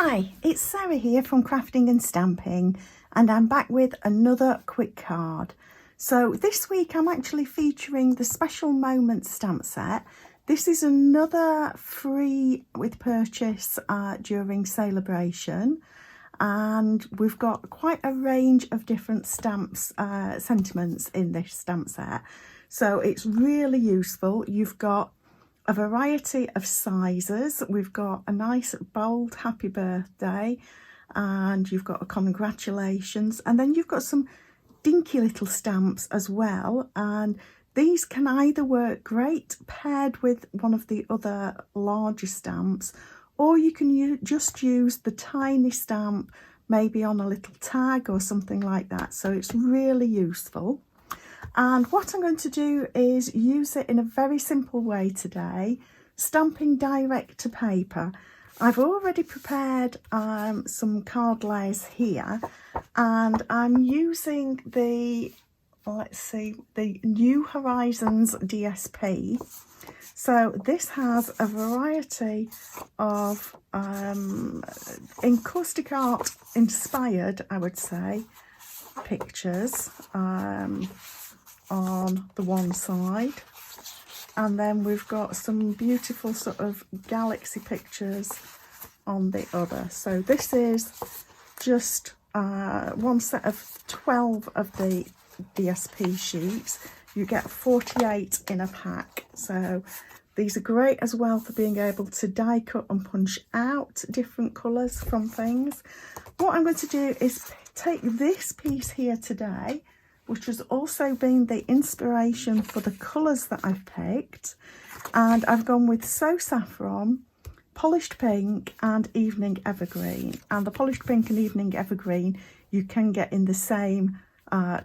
Hi, it's Sarah here from Crafting and Stamping, and I'm back with another quick card. So this week I'm actually featuring the Special Moments stamp set. This is another free with purchase during Sale-a-bration, and we've got quite a range of different stamps, sentiments in this stamp set. So it's really useful. You've got a variety of sizes. We've got a nice bold happy birthday, and you've got a congratulations, and then you've got some dinky little stamps as well, and these can either work great paired with one of the other larger stamps, or you can just use the tiny stamp maybe on a little tag or something like that. So it's really useful. And what I'm going to do is use it in a very simple way today, stamping direct to paper. I've already prepared some card layers here, and I'm using the, the new Horizons DSP. So this has a variety of encaustic art inspired, I would say, pictures on the one side, and then we've got some beautiful sort of galaxy pictures on the other. So this is just one set of 12 of the DSP sheets. You get 48 in a pack, so these are great as well for being able to die cut and punch out different colours from things. What I'm going to do is take this piece here today, which has also been the inspiration for the colours that I've picked, and I've gone with Saffron, Polished Pink and Evening Evergreen. And the Polished Pink and Evening Evergreen you can get in the same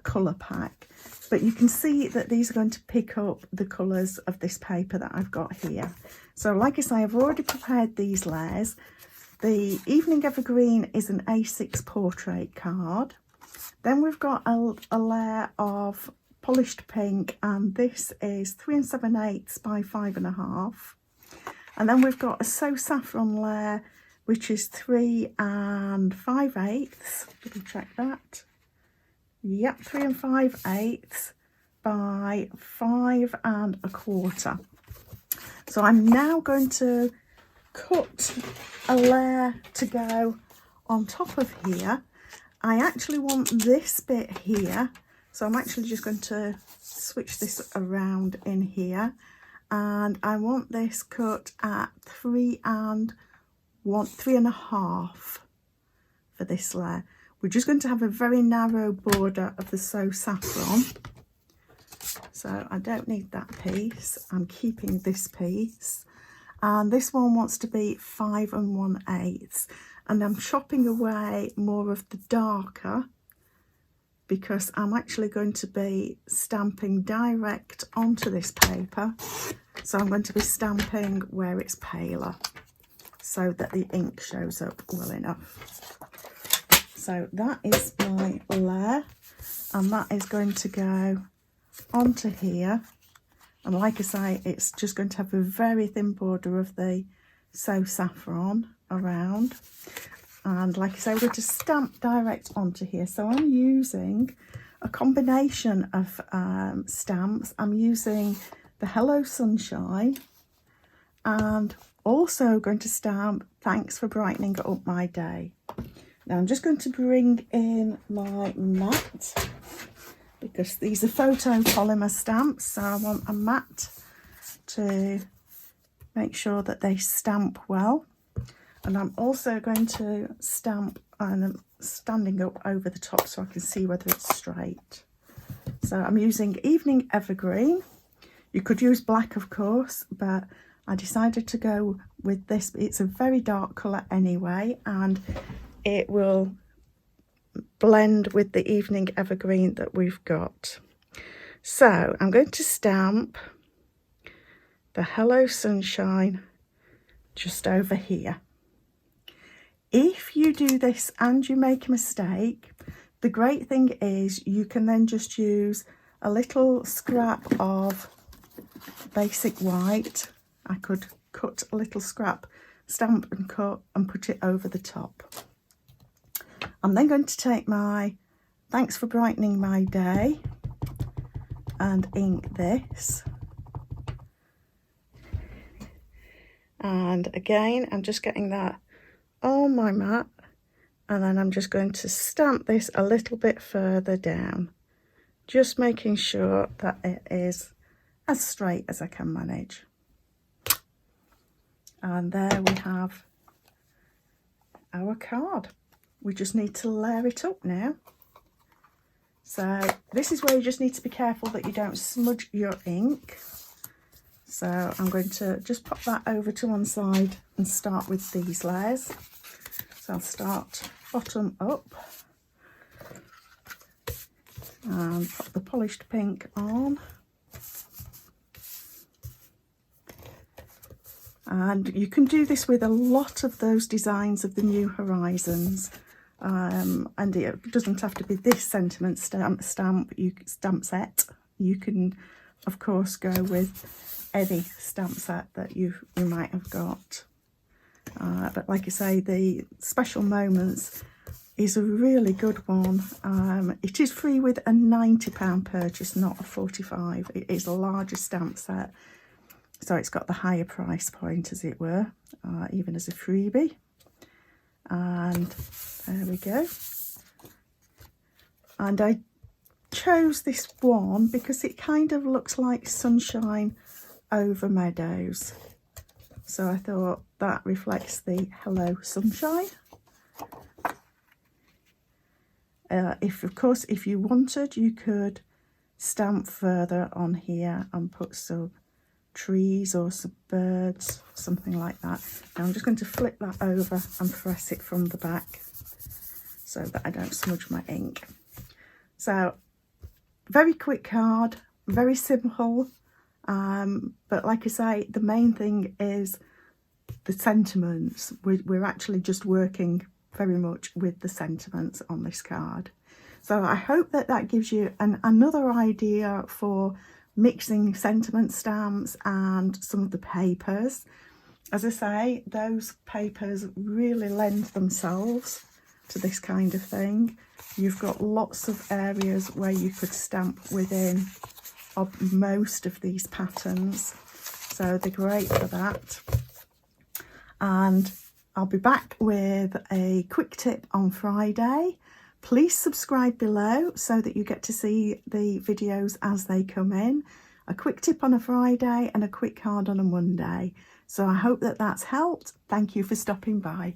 colour pack, but you can see that these are going to pick up the colours of this paper that I've got here. So like I say, I've already prepared these layers. The Evening Evergreen is an A6 portrait card. Then we've got a layer of Polished Pink, and this is 3 7/8 by 5.5. And then we've got a Saffron layer, which is 3 5/8. Double check that. Yep, 3 5/8 by 5.25. So I'm now going to cut a layer to go on top of here. I actually want this bit here, so I'm actually just going to switch this around in here, and I want this cut at 3 3.5 for this layer. We're just going to have a very narrow border of the Saffron, so I don't need that piece. I'm keeping this piece, and this one wants to be 5 1/8. And I'm chopping away more of the darker because I'm actually going to be stamping direct onto this paper. So I'm going to be stamping where it's paler so that the ink shows up well enough. So that is my layer, and that is going to go onto here. And like I say, it's just going to have a very thin border of the Saffron around, and like I say, we're going to stamp direct onto here. So I'm using a combination of stamps. I'm using the Hello Sunshine, and also going to stamp Thanks for Brightening Up My Day. Now I'm just going to bring in my mat, because these are photopolymer stamps, so I want a mat to make sure that they stamp well. And I'm also going to stamp, and I'm standing up over the top so I can see whether it's straight. So I'm using Evening Evergreen. You could use black, of course, but I decided to go with this. It's a very dark colour anyway, and it will blend with the Evening Evergreen that we've got. So I'm going to stamp the Hello Sunshine just over here. If you do this and you make a mistake, the great thing is you can then just use a little scrap of basic white. I could cut a little scrap stamp and cut and put it over the top. I'm then going to take my Thanks for Brightening My Day and ink this. And again, I'm just getting that on my mat, and then I'm just going to stamp this a little bit further down, just making sure that it is as straight as I can manage. And there we have our card. We just need to layer it up now. So this is where you just need to be careful that you don't smudge your ink. So I'm going to just pop that over to one side and start with these layers. So I'll start bottom up and pop the polished pink on. And you can do this with a lot of those designs of the new Horizons. And it doesn't have to be this sentiment stamp set. You can, of course, go with any stamp set that you might have got. But like I say, the Special Moments is a really good one. It is free with a £90 purchase, not a £45. It is a larger stamp set, so it's got the higher price point, as it were, even as a freebie. And there we go. And I chose this one because it kind of looks like sunshine over meadows. So I thought that reflects the Hello Sunshine. Of course, if you wanted, you could stamp further on here and put some trees or some birds, something like that. Now I'm just going to flip that over and press it from the back so that I don't smudge my ink. So very quick card, very simple, but like I say, the main thing is the sentiments. We're actually just working very much with the sentiments on this card. So I hope that that gives you another idea for mixing sentiment stamps and some of the papers. As I say, those papers really lend themselves to this kind of thing. You've got lots of areas where you could stamp within of most of these patterns, so they're great for that. And I'll be back with a quick tip on Friday. Please subscribe below so that you get to see the videos as they come in. A quick tip on a Friday and a quick card on a Monday. So I hope that that's helped. Thank you for stopping by.